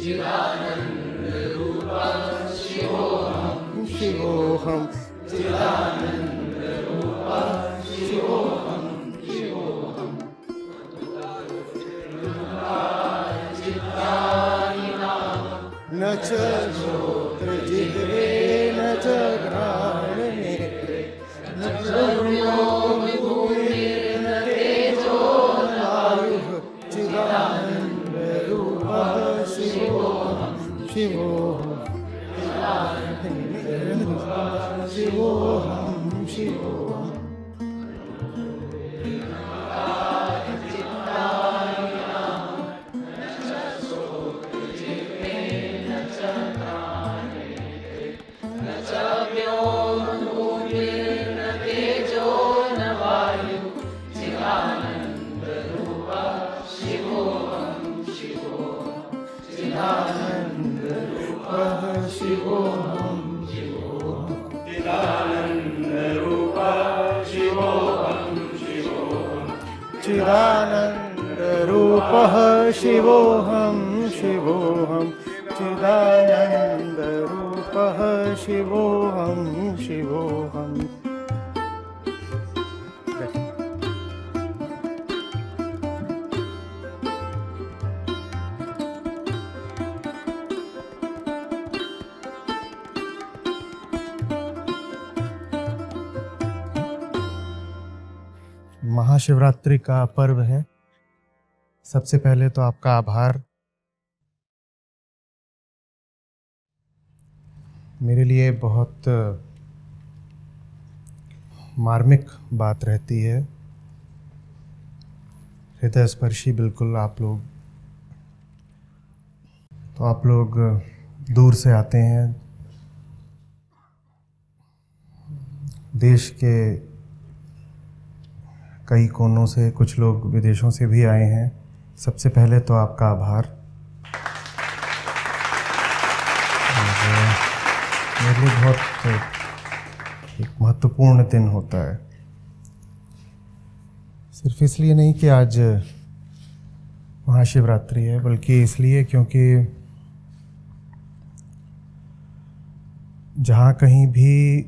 शिवोऽहम् न च श्रोत्रजिह्वे न च घ्राणनेत्रे न चर्मो विभूतिर्न तेजो न वायुः चिदानन्दरूपः शिवोऽहं शिवोऽहम् चिदानन्दरूपः शिवोऽहं शिवोऽहं चिदानन्दरूपः शिवोऽहं शिवोऽहम् महाशिवरात्रि का पर्व है। सबसे पहले तो आपका आभार। मेरे लिए बहुत मार्मिक बात रहती है, हृदय स्पर्शी बिल्कुल। आप लोग दूर से आते हैं, देश के कई कोनों से, कुछ लोग विदेशों से भी आए हैं। सबसे पहले तो आपका आभार। मेरे लिए बहुत एक महत्वपूर्ण दिन होता है, सिर्फ इसलिए नहीं कि आज महाशिवरात्रि है, बल्कि इसलिए क्योंकि जहाँ कहीं भी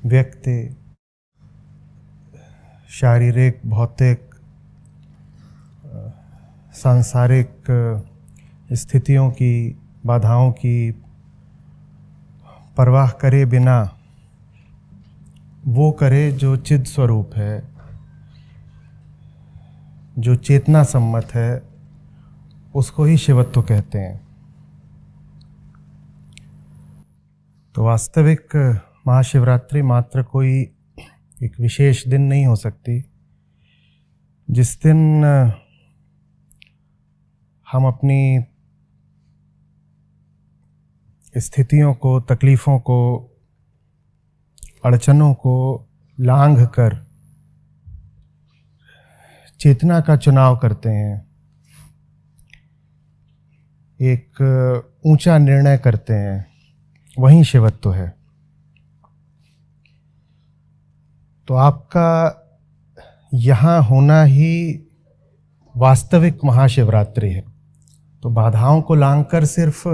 व्यक्ति शारीरिक, भौतिक, सांसारिक स्थितियों की, बाधाओं की परवाह करे बिना वो करे जो चिद स्वरूप है, जो चेतना सम्मत है, उसको ही शिवत्व कहते हैं। तो वास्तविक महाशिवरात्रि मात्र कोई एक विशेष दिन नहीं हो सकती, जिस दिन हम अपनी स्थितियों को, तकलीफ़ों को, अड़चनों को लांघ कर चेतना का चुनाव करते हैं, एक ऊंचा निर्णय करते हैं, वही शिवत्व है। तो आपका यहाँ होना ही वास्तविक महाशिवरात्रि है। तो बाधाओं को लांघकर सिर्फ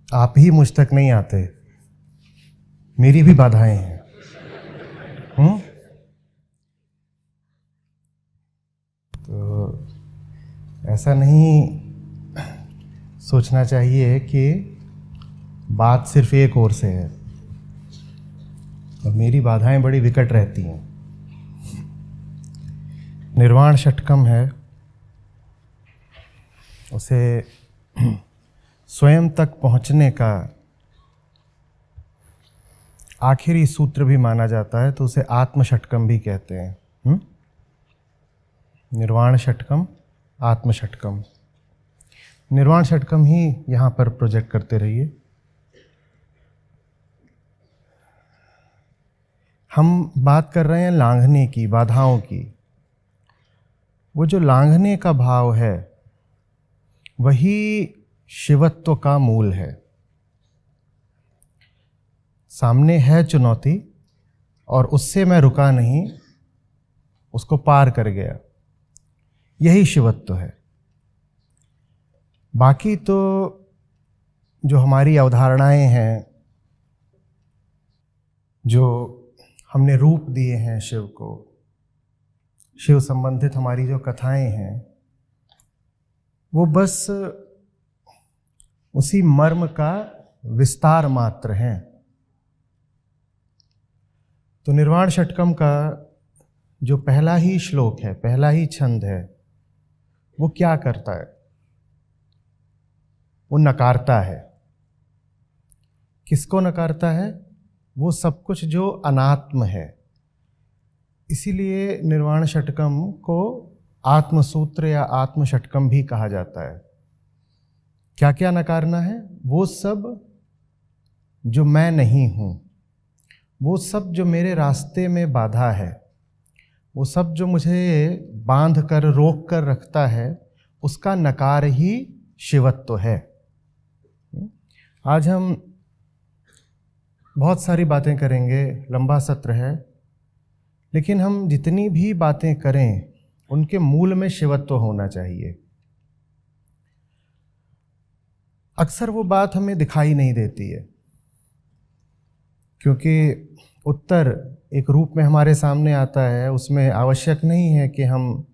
आप ही मुझ तक नहीं आते, मेरी भी बाधाएं हैं। तो ऐसा नहीं सोचना चाहिए कि बात सिर्फ एक ओर से है, और मेरी बाधाएं बड़ी विकट रहती हैं। निर्वाण षटकम है, उसे स्वयं तक पहुंचने का आखिरी सूत्र भी माना जाता है, तो उसे आत्म षटकम भी कहते हैं। निर्वाण षटकम, आत्म षटकम। निर्वाण षटकम ही यहाँ पर प्रोजेक्ट करते रहिए। हम बात कर रहे हैं लांघने की, बाधाओं की। वो जो लांघने का भाव है वही शिवत्व का मूल है। सामने है चुनौती और उससे मैं रुका नहीं, उसको पार कर गया, यही शिवत्व है। बाकी तो जो हमारी अवधारणाएं हैं, जो हमने रूप दिए हैं शिव को, शिव संबंधित हमारी जो कथाएं हैं, वो बस उसी मर्म का विस्तार मात्र हैं। तो निर्वाण षटकम का जो पहला ही श्लोक है, पहला ही छंद है, वो क्या करता है? वो नकारता है। किसको नकारता है? वो सब कुछ जो अनात्म है। इसीलिए निर्वाण षटकम को आत्मसूत्र या आत्म षटकम भी कहा जाता है। क्या क्या नकारना है? वो सब जो मैं नहीं हूं, वो सब जो मेरे रास्ते में बाधा है, वो सब जो मुझे बांध कर रोक कर रखता है, उसका नकार ही शिवत्व है। आज हम बहुत सारी बातें करेंगे, लंबा सत्र है, लेकिन हम जितनी भी बातें करें उनके मूल में शिवत्व होना चाहिए। अक्सर वो बात हमें दिखाई नहीं देती है, क्योंकि उत्तर एक रूप में हमारे सामने आता है, उसमें आवश्यक नहीं है कि हम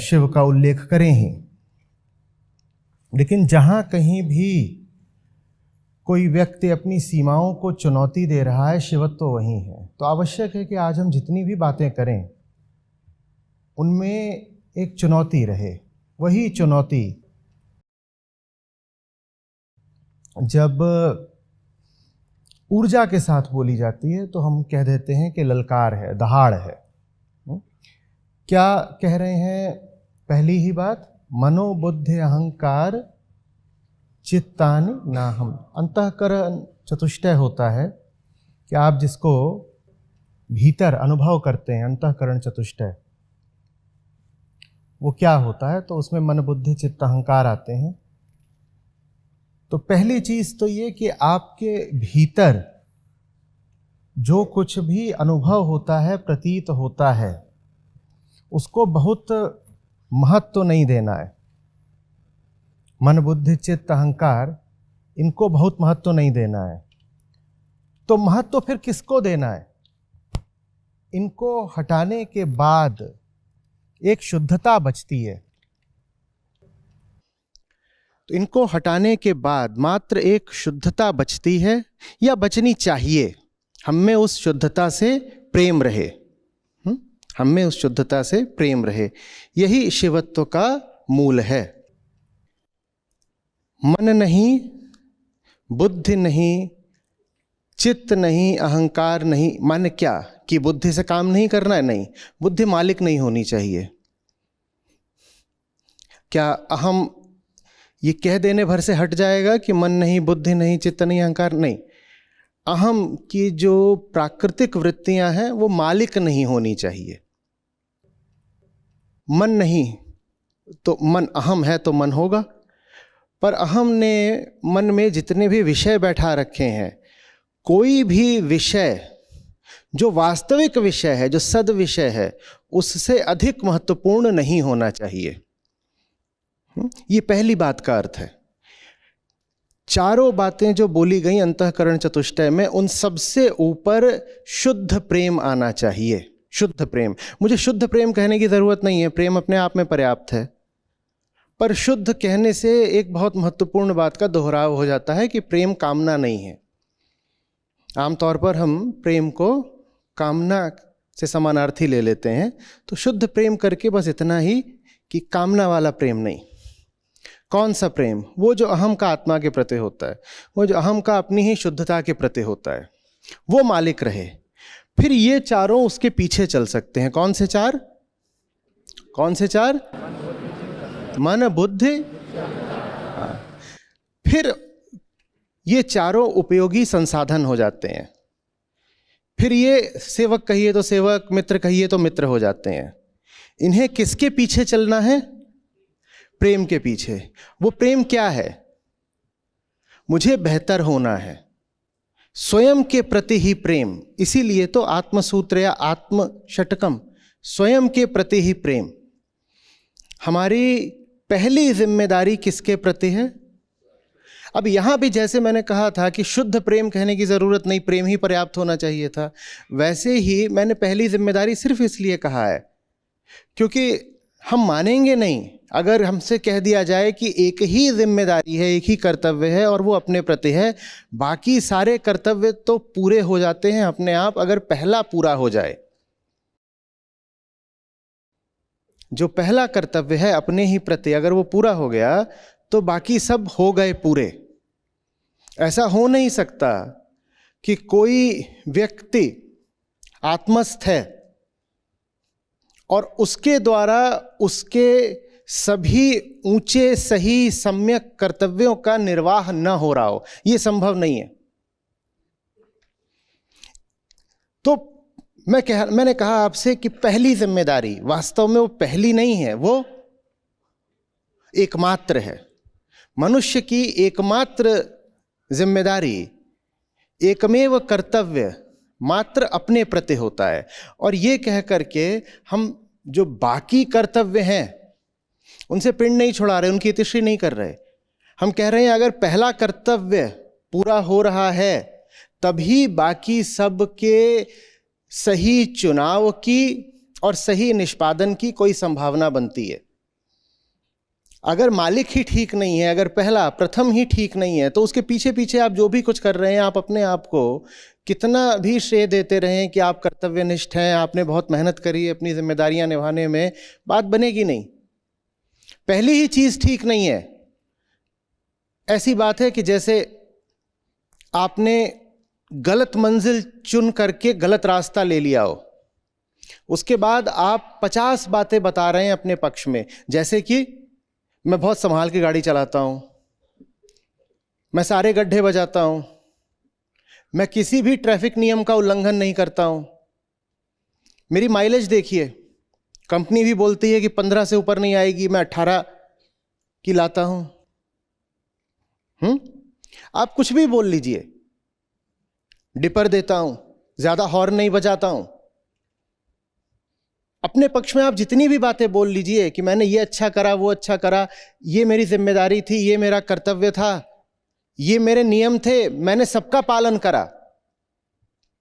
शिव का उल्लेख करें ही। लेकिन जहाँ कहीं भी कोई व्यक्ति अपनी सीमाओं को चुनौती दे रहा है, शिवत्व वही है। तो आवश्यक है कि आज हम जितनी भी बातें करें उनमें एक चुनौती रहे। वही चुनौती जब ऊर्जा के साथ बोली जाती है तो हम कह देते हैं कि ललकार है, दहाड़ है। क्या कह रहे हैं? पहली ही बात, मनोबुद्धि अहंकार चित्तानि नाहम। अंतःकरण चतुष्टय होता है कि आप जिसको भीतर अनुभव करते हैं, अंतःकरण चतुष्टय, वो क्या होता है? तो उसमें मन बुद्धि चित्त अहंकार आते हैं। तो पहली चीज तो ये कि आपके भीतर जो कुछ भी अनुभव होता है, प्रतीत होता है, उसको बहुत महत्व नहीं देना है। मन बुद्धि चित्त अहंकार, इनको बहुत महत्व नहीं देना है। तो महत्व फिर किसको देना है? इनको हटाने के बाद एक शुद्धता बचती है। तो इनको हटाने के बाद मात्र एक शुद्धता बचती है, या बचनी चाहिए। हम में उस शुद्धता से प्रेम रहे, हम में उस शुद्धता से प्रेम रहे। यही शिवत्व का मूल है। मन नहीं, बुद्धि नहीं, चित्त नहीं, अहंकार नहीं। मन क्या कि बुद्धि से काम नहीं करना है? नहीं, बुद्धि मालिक नहीं होनी चाहिए। क्या अहम ये कह देने भर से हट जाएगा कि मन नहीं, बुद्धि नहीं, चित्त नहीं, अहंकार नहीं? अहम की जो प्राकृतिक वृत्तियां हैं वो मालिक नहीं होनी चाहिए। मन नहीं तो मन, अहम है तो मन होगा। पर अहम ने मन में जितने भी विषय बैठा रखे हैं, कोई भी विषय जो वास्तविक विषय है, जो सद विषय है, उससे अधिक महत्वपूर्ण नहीं होना चाहिए। ये पहली बात का अर्थ है। चारों बातें जो बोली गई अंतःकरण चतुष्टय में, उन सबसे ऊपर शुद्ध प्रेम आना चाहिए। शुद्ध प्रेम। मुझे शुद्ध प्रेम कहने की जरूरत नहीं है, प्रेम अपने आप में पर्याप्त है। पर शुद्ध कहने से एक बहुत महत्वपूर्ण बात का दोहराव हो जाता है कि प्रेम कामना नहीं है। आमतौर पर हम प्रेम को कामना से समानार्थी ले लेते हैं। तो शुद्ध प्रेम करके बस इतना ही कि कामना वाला प्रेम नहीं। कौन सा प्रेम? वो जो अहम का आत्मा के प्रति होता है, वो जो अहम का अपनी ही शुद्धता के प्रति होता है, वो मालिक रहे। फिर ये चारों उसके पीछे चल सकते हैं। कौन से चार? कौन से चार? मन बुद्धि। फिर ये चारों उपयोगी संसाधन हो जाते हैं। फिर ये सेवक कहिए तो सेवक, मित्र कहिए तो मित्र हो जाते हैं। इन्हें किसके पीछे चलना है? प्रेम के पीछे। वो प्रेम क्या है? मुझे बेहतर होना है, स्वयं के प्रति ही प्रेम। इसीलिए तो आत्मसूत्र या आत्म षटकम, स्वयं के प्रति ही प्रेम। हमारी पहली जिम्मेदारी किसके प्रति है? अब यहां भी जैसे मैंने कहा था कि शुद्ध प्रेम कहने की जरूरत नहीं, प्रेम ही पर्याप्त होना चाहिए था, वैसे ही मैंने पहली जिम्मेदारी सिर्फ इसलिए कहा है क्योंकि हम मानेंगे नहीं अगर हमसे कह दिया जाए कि एक ही जिम्मेदारी है, एक ही कर्तव्य है और वो अपने प्रति है, बाकी सारे कर्तव्य तो पूरे हो जाते हैं अपने आप अगर पहला पूरा हो जाए। जो पहला कर्तव्य है अपने ही प्रति, अगर वो पूरा हो गया तो बाकी सब हो गए पूरे। ऐसा हो नहीं सकता कि कोई व्यक्ति आत्मस्थ है और उसके द्वारा उसके सभी ऊंचे सही सम्यक कर्तव्यों का निर्वाह न हो रहा हो, यह संभव नहीं है। तो मैंने कहा आपसे कि पहली जिम्मेदारी वास्तव में वो पहली नहीं है, वो एकमात्र है। मनुष्य की एकमात्र जिम्मेदारी, एकमेव कर्तव्य मात्र अपने प्रति होता है। और ये कह करके हम जो बाकी कर्तव्य हैं उनसे पिंड नहीं छुड़ा रहे, उनकी इतिश्री नहीं कर रहे। हम कह रहे हैं अगर पहला कर्तव्य पूरा हो रहा है तभी बाकी सब के सही चुनाव की और सही निष्पादन की कोई संभावना बनती है। अगर मालिक ही ठीक नहीं है, अगर पहला प्रथम ही ठीक नहीं है, तो उसके पीछे पीछे आप जो भी कुछ कर रहे हैं, आप अपने आप को कितना भी श्रेय देते रहें कि आप कर्तव्यनिष्ठ हैं, आपने बहुत मेहनत करी अपनी जिम्मेदारियां निभाने में, बात बनेगी नहीं। पहली ही चीज ठीक नहीं है। ऐसी बात है कि जैसे आपने गलत मंजिल चुन करके गलत रास्ता ले लिया हो, उसके बाद आप 50 बातें बता रहे हैं अपने पक्ष में, जैसे कि मैं बहुत संभाल के गाड़ी चलाता हूं, मैं सारे गड्ढे बजाता हूं, मैं किसी भी ट्रैफिक नियम का उल्लंघन नहीं करता हूं, मेरी माइलेज देखिए, कंपनी भी बोलती है कि 15 से ऊपर नहीं आएगी, मैं 18 की लाता हूं। आप कुछ भी बोल लीजिए, डिपर देता हूं, ज्यादा हॉर्न नहीं बजाता हूं, अपने पक्ष में आप जितनी भी बातें बोल लीजिए कि मैंने ये अच्छा करा, वो अच्छा करा, ये मेरी जिम्मेदारी थी, ये मेरा कर्तव्य था, ये मेरे नियम थे, मैंने सबका पालन करा।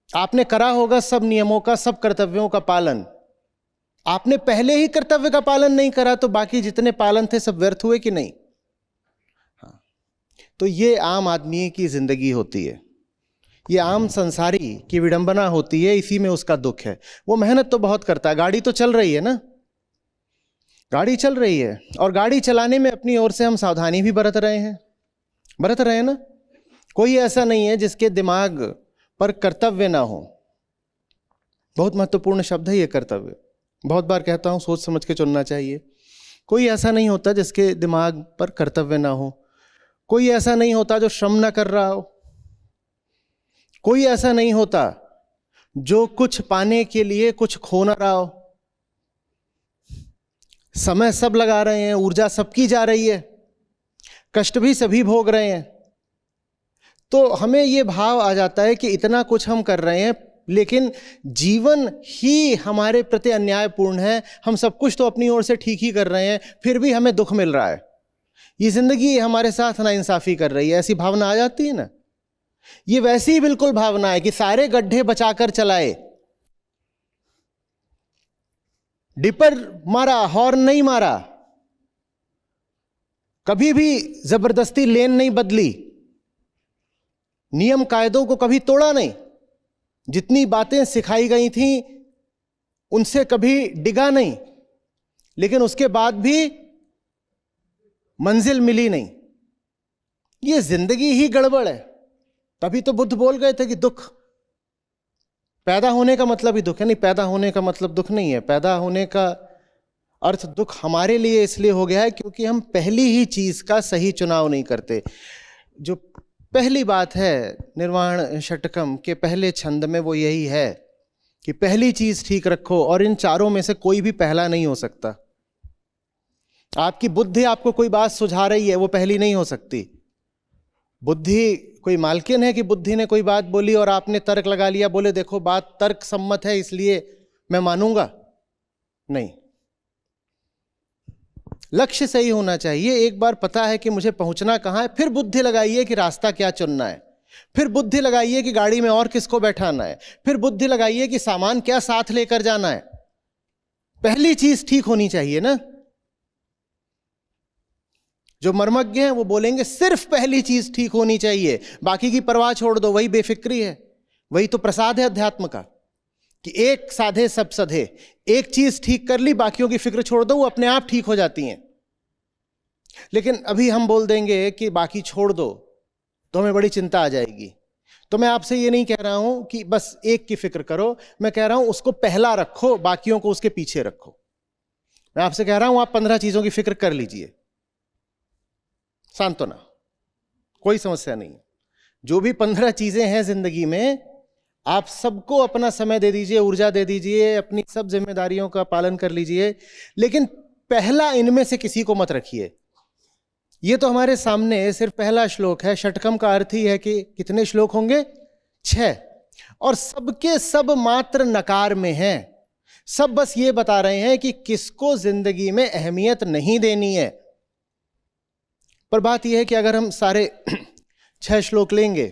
आपने करा होगा सब नियमों का, सब कर्तव्यों का पालन। आपने पहले ही कर्तव्य का पालन नहीं करा तो बाकी जितने पालन थे सब व्यर्थ हुए कि नहीं? हाँ। तो ये आम आदमी की जिंदगी होती है, ये आम संसारी की विडंबना होती है, इसी में उसका दुख है। वो मेहनत तो बहुत करता है, गाड़ी तो चल रही है ना, गाड़ी चल रही है, और गाड़ी चलाने में अपनी ओर से हम सावधानी भी बरत रहे हैं ना। कोई ऐसा नहीं है जिसके दिमाग पर कर्तव्य ना हो। बहुत महत्वपूर्ण शब्द है ये कर्तव्य, बहुत बार कहता हूं, सोच समझ के चुनना चाहिए। कोई ऐसा नहीं होता जिसके दिमाग पर कर्तव्य ना हो, कोई ऐसा नहीं होता जो श्रम ना कर रहा हो, कोई ऐसा नहीं होता जो कुछ पाने के लिए कुछ खो ना रहा हो। समय सब लगा रहे हैं, ऊर्जा सबकी जा रही है, कष्ट भी सभी भोग रहे हैं। तो हमें ये भाव आ जाता है कि इतना कुछ हम कर रहे हैं लेकिन जीवन ही हमारे प्रति अन्यायपूर्ण है, हम सब कुछ तो अपनी ओर से ठीक ही कर रहे हैं, फिर भी हमें दुख मिल रहा है, ये जिंदगी हमारे साथ नाइंसाफी कर रही है, ऐसी भावना आ जाती है ना। ये वैसी ही बिल्कुल भावना है कि सारे गड्ढे बचाकर चलाए, डिपर मारा, हॉर्न नहीं मारा, कभी भी जबरदस्ती लेन नहीं बदली, नियम कायदों को कभी तोड़ा नहीं, जितनी बातें सिखाई गई थी उनसे कभी डिगा नहीं, लेकिन उसके बाद भी मंजिल मिली नहीं। ये जिंदगी ही गड़बड़ है। तभी तो बुद्ध बोल गए थे कि दुख, पैदा होने का मतलब ही दुख है। नहीं, पैदा होने का मतलब दुख नहीं है, पैदा होने का अर्थ दुख हमारे लिए इसलिए हो गया है क्योंकि हम पहली ही चीज का सही चुनाव नहीं करते। जो पहली बात है निर्वाण षटकम के पहले छंद में वो यही है कि पहली चीज ठीक रखो, और इन चारों में से कोई भी पहला नहीं हो सकता। आपकी बुद्धि आपको कोई बात सुझा रही है, वो पहली नहीं हो सकती। बुद्धि कोई मालकिन है कि बुद्धि ने कोई बात बोली और आपने तर्क लगा लिया, बोले देखो बात तर्क सम्मत है इसलिए मैं मानूंगा, नहीं। लक्ष्य सही होना चाहिए। एक बार पता है कि मुझे पहुंचना कहाँ है, फिर बुद्धि लगाइए कि रास्ता क्या चुनना है, फिर बुद्धि लगाइए कि गाड़ी में और किसको बैठाना है, फिर बुद्धि लगाइए कि सामान क्या साथ लेकर जाना है। पहली चीज ठीक होनी चाहिए ना। जो मर्मज्ञ हैं वो बोलेंगे सिर्फ पहली चीज ठीक होनी चाहिए, बाकी की परवाह छोड़ दो। वही बेफिक्री है, वही तो प्रसाद है अध्यात्म का, कि एक साधे सब सधे। एक चीज ठीक कर ली, बाकियों की फिक्र छोड़ दो, वो अपने आप ठीक हो जाती हैं। लेकिन अभी हम बोल देंगे कि बाकी छोड़ दो तो हमें बड़ी चिंता आ जाएगी। तो मैं आपसे ये नहीं कह रहा हूं कि बस एक की फिक्र करो, मैं कह रहा हूं उसको पहला रखो, बाकियों को उसके पीछे रखो। मैं आपसे कह रहा हूं आप 15 चीजों की फिक्र कर लीजिए, सांत्वना, कोई समस्या नहीं। जो भी 15 चीजें हैं जिंदगी में, आप सबको अपना समय दे दीजिए, ऊर्जा दे दीजिए, अपनी सब जिम्मेदारियों का पालन कर लीजिए, लेकिन पहला इनमें से किसी को मत रखिए। ये तो हमारे सामने सिर्फ पहला श्लोक है। षटकम का अर्थ ही है कि कितने श्लोक होंगे? 6, और सबके सब मात्र नकार में हैं। सब बस ये बता रहे हैं कि किसको जिंदगी में अहमियत नहीं देनी है। पर बात यह है कि अगर हम सारे 6 श्लोक लेंगे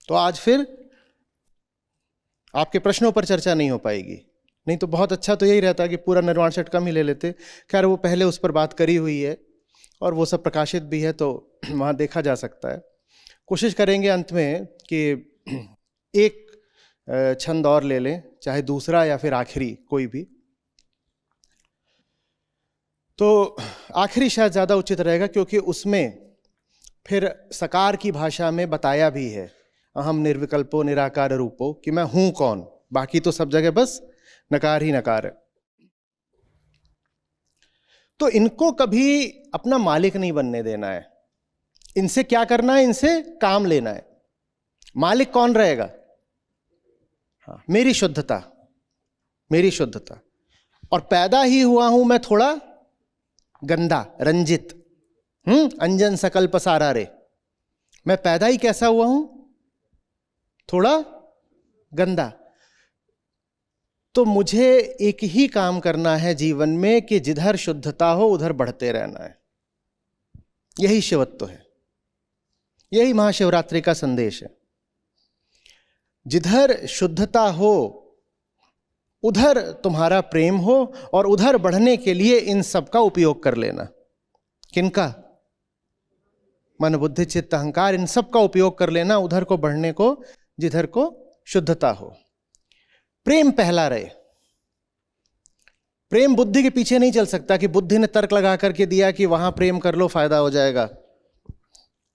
तो आज फिर आपके प्रश्नों पर चर्चा नहीं हो पाएगी। नहीं तो बहुत अच्छा तो यही रहता कि पूरा निर्वाण षटकम ही ले लेते। खैर वो पहले उस पर बात करी हुई है और वो सब प्रकाशित भी है, तो वहाँ देखा जा सकता है। कोशिश करेंगे अंत में कि एक छंद और ले लें, चाहे दूसरा या फिर आखिरी, कोई भी। तो आखिरी शायद ज़्यादा उचित रहेगा, क्योंकि उसमें फिर सकार की भाषा में बताया भी है, अहम निर्विकल्पो निराकार रूपो, कि मैं हूं कौन। बाकी तो सब जगह बस नकार ही नकार है। तो इनको कभी अपना मालिक नहीं बनने देना है। इनसे क्या करना है? इनसे काम लेना है। मालिक कौन रहेगा? हाँ, मेरी शुद्धता, मेरी शुद्धता। और पैदा ही हुआ हूं मैं थोड़ा गंदा, रंजित, अंजन सकल पसारा रे। मैं पैदा ही कैसा हुआ हूं? थोड़ा गंदा। तो मुझे एक ही काम करना है जीवन में कि जिधर शुद्धता हो उधर बढ़ते रहना है। यही शिवत्व है, यही महाशिवरात्रि का संदेश है। जिधर शुद्धता हो उधर तुम्हारा प्रेम हो, और उधर बढ़ने के लिए इन सब का उपयोग कर लेना। किनका? मन बुद्धि चित्त अहंकार, इन सब का उपयोग कर लेना उधर को बढ़ने को, जिधर को शुद्धता हो। प्रेम पहला रहे। प्रेम बुद्धि के पीछे नहीं चल सकता कि बुद्धि ने तर्क लगा करके दिया कि वहां प्रेम कर लो फायदा हो जाएगा।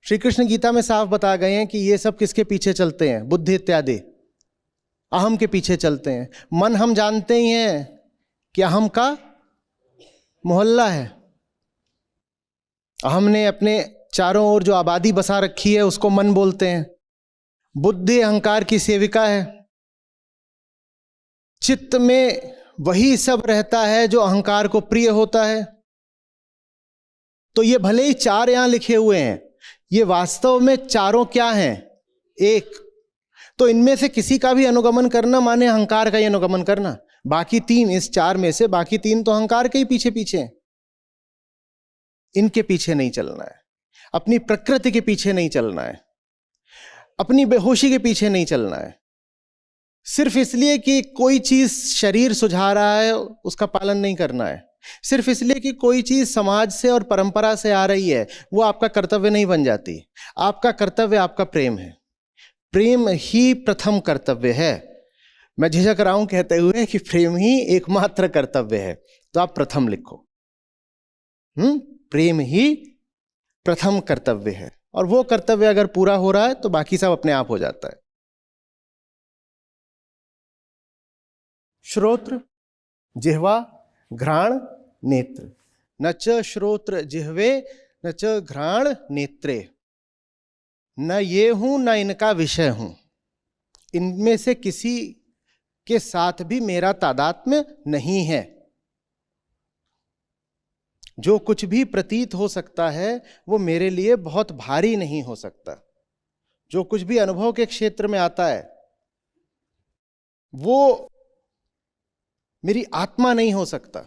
श्री कृष्ण गीता में साफ बता गए हैं कि ये सब किसके पीछे चलते हैं? बुद्धि इत्यादि अहम के पीछे चलते हैं। मन हम जानते ही हैं कि अहम का मोहल्ला है। अहम ने अपने चारों ओर जो आबादी बसा रखी है उसको मन बोलते हैं। बुद्धि अहंकार की सेविका है। चित्त में वही सब रहता है जो अहंकार को प्रिय होता है। तो ये भले ही 4 यहां लिखे हुए हैं, ये वास्तव में चारों क्या हैं? एक। तो इनमें से किसी का भी अनुगमन करना माने अहंकार का ही अनुगमन करना। बाकी 3, इस 4 में से बाकी 3 तो अहंकार के ही पीछे पीछे हैं। इनके पीछे नहीं चलना है, अपनी प्रकृति के पीछे नहीं चलना है, अपनी बेहोशी के पीछे नहीं चलना है। सिर्फ इसलिए कि कोई चीज शरीर सुझा रहा है उसका पालन नहीं करना है। सिर्फ इसलिए कि कोई चीज समाज से और परंपरा से आ रही है वो आपका कर्तव्य नहीं बन जाती। आपका कर्तव्य आपका प्रेम है। प्रेम ही प्रथम कर्तव्य है। मैं झिझक रहा हूं कहते हुए कि प्रेम ही एकमात्र कर्तव्य है, तो आप प्रथम लिखो। प्रेम ही प्रथम कर्तव्य है, और वो कर्तव्य अगर पूरा हो रहा है तो बाकी सब अपने आप हो जाता है। श्रोत्र जिह्वा घ्राण नेत्र, न च श्रोत्र जिह्वे न च घ्राण नेत्रे। न ये हूं न इनका विषय हूं, इनमें से किसी के साथ भी मेरा तादात्म्य नहीं है। जो कुछ भी प्रतीत हो सकता है वो मेरे लिए बहुत भारी नहीं हो सकता। जो कुछ भी अनुभव के क्षेत्र में आता है वो मेरी आत्मा नहीं हो सकता।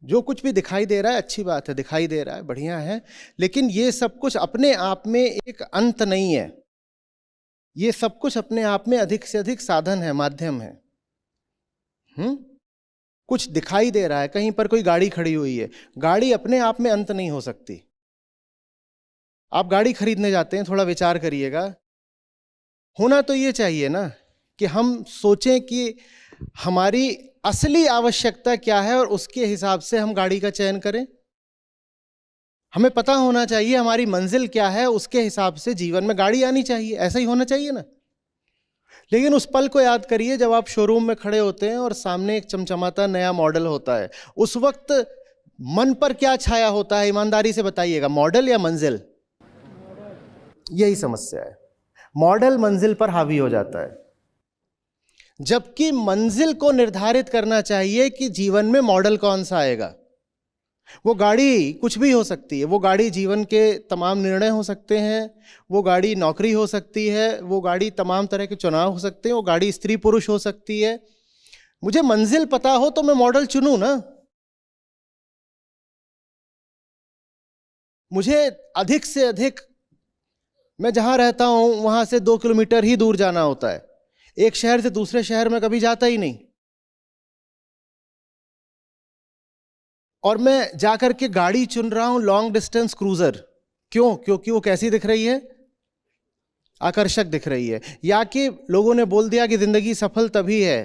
जो कुछ भी दिखाई दे रहा है अच्छी बात है, दिखाई दे रहा है बढ़िया है, लेकिन ये सब कुछ अपने आप में एक अंत नहीं है। ये सब कुछ अपने आप में अधिक से अधिक साधन है, माध्यम है। कुछ दिखाई दे रहा है, कहीं पर कोई गाड़ी खड़ी हुई है, गाड़ी अपने आप में अंत नहीं हो सकती। आप गाड़ी खरीदने जाते हैं, थोड़ा विचार करिएगा, होना तो ये चाहिए ना कि हम सोचें कि हमारी असली आवश्यकता क्या है और उसके हिसाब से हम गाड़ी का चयन करें। हमें पता होना चाहिए हमारी मंजिल क्या है, उसके हिसाब से जीवन में गाड़ी आनी चाहिए, ऐसा ही होना चाहिए ना। लेकिन उस पल को याद करिए जब आप शोरूम में खड़े होते हैं और सामने एक चमचमाता नया मॉडल होता है, उस वक्त मन पर क्या छाया होता है, ईमानदारी से बताइएगा, मॉडल या मंजिल? यही समस्या है, मॉडल मंजिल पर हावी हो जाता है, जबकि मंजिल को निर्धारित करना चाहिए कि जीवन में मॉडल कौन सा आएगा। वो गाड़ी कुछ भी हो सकती है, वो गाड़ी जीवन के तमाम निर्णय हो सकते हैं, वो गाड़ी नौकरी हो सकती है, वो गाड़ी तमाम तरह के चुनाव हो सकते हैं, वो गाड़ी स्त्री पुरुष हो सकती है। मुझे मंजिल पता हो तो मैं मॉडल चुनूं ना। मुझे अधिक से अधिक, मैं जहां रहता हूं वहां से 2 किलोमीटर ही दूर जाना होता है, एक शहर से दूसरे शहर में कभी जाता ही नहीं, और मैं जाकर के गाड़ी चुन रहा हूं लॉन्ग डिस्टेंस क्रूजर। क्यों? क्योंकि वो कैसी दिख रही है? आकर्षक दिख रही है, या कि लोगों ने बोल दिया कि जिंदगी सफल तभी है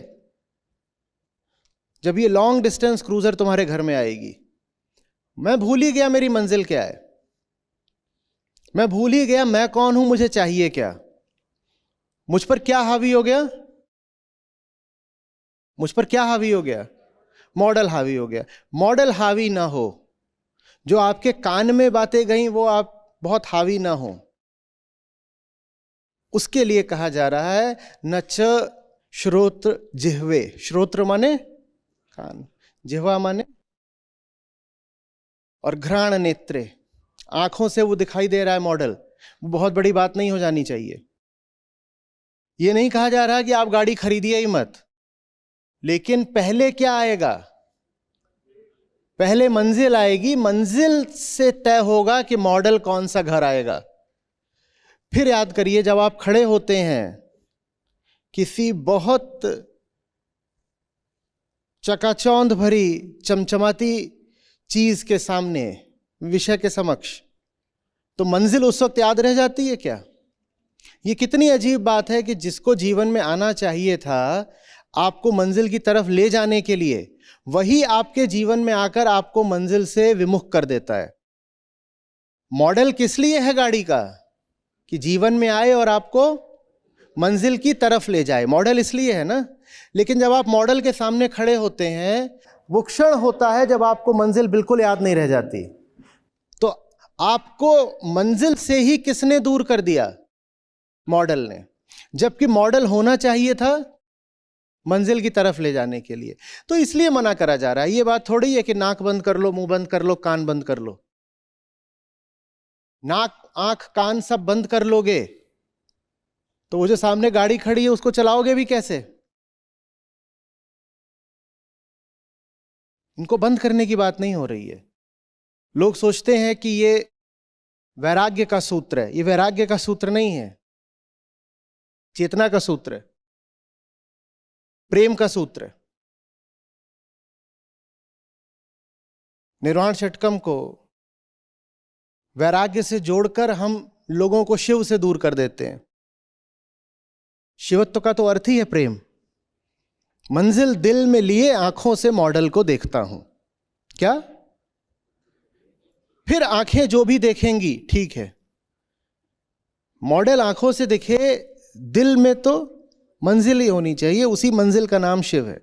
जब ये लॉन्ग डिस्टेंस क्रूजर तुम्हारे घर में आएगी। मैं भूल ही गया मेरी मंजिल क्या है, मैं भूल ही गया मैं कौन हूं, मुझे चाहिए क्या। मुझ पर क्या हावी हो गया? मुझ पर क्या हावी हो गया? मॉडल हावी हो गया। मॉडल हावी ना हो, जो आपके कान में बातें गई वो आप बहुत हावी ना हो, उसके लिए कहा जा रहा है न च श्रोत्र जिह्वे। श्रोत्र माने कान, जिह्वा माने, और घ्राण नेत्रे, आंखों से वो दिखाई दे रहा है मॉडल, वो बहुत बड़ी बात नहीं हो जानी चाहिए। ये नहीं कहा जा रहा कि आप गाड़ी खरीदिए ही मत, लेकिन पहले क्या आएगा? पहले मंजिल आएगी, मंजिल से तय होगा कि मॉडल कौन सा घर आएगा। फिर याद करिए जब आप खड़े होते हैं किसी बहुत चकाचौंध भरी चमचमाती चीज के सामने, विषय के समक्ष, तो मंजिल उस वक्त याद रह जाती है क्या? ये कितनी अजीब बात है कि जिसको जीवन में आना चाहिए था आपको मंजिल की तरफ ले जाने के लिए, वही आपके जीवन में आकर आपको मंजिल से विमुख कर देता है। मॉडल किस लिए है गाड़ी का? कि जीवन में आए और आपको मंजिल की तरफ ले जाए, मॉडल इसलिए है ना। लेकिन जब आप मॉडल के सामने खड़े होते हैं, वो क्षण होता है जब आपको मंजिल बिल्कुल याद नहीं रह जाती। तो आपको मंजिल से ही किसने दूर कर दिया? मॉडल ने, जबकि मॉडल होना चाहिए था मंजिल की तरफ ले जाने के लिए। तो इसलिए मना करा जा रहा है। ये बात थोड़ी है कि नाक बंद कर लो, मुंह बंद कर लो, कान बंद कर लो। नाक, आंख, कान सब बंद कर लोगे तो वो जो सामने गाड़ी खड़ी है उसको चलाओगे भी कैसे? इनको बंद करने की बात नहीं हो रही है। लोग सोचते हैं कि ये वैराग्य का सूत्र है। ये वैराग्य का सूत्र नहीं है, चेतना का सूत्र है, प्रेम का सूत्र है। निर्वाण षटकम को वैराग्य से जोड़कर हम लोगों को शिव से दूर कर देते हैं। शिवत्व का तो अर्थ ही है प्रेम। मंजिल दिल में लिए आंखों से मॉडल को देखता हूं, क्या? फिर आंखें जो भी देखेंगी ठीक है, मॉडल आंखों से दिखे, दिल में तो मंजिल ही होनी चाहिए। उसी मंजिल का नाम शिव है।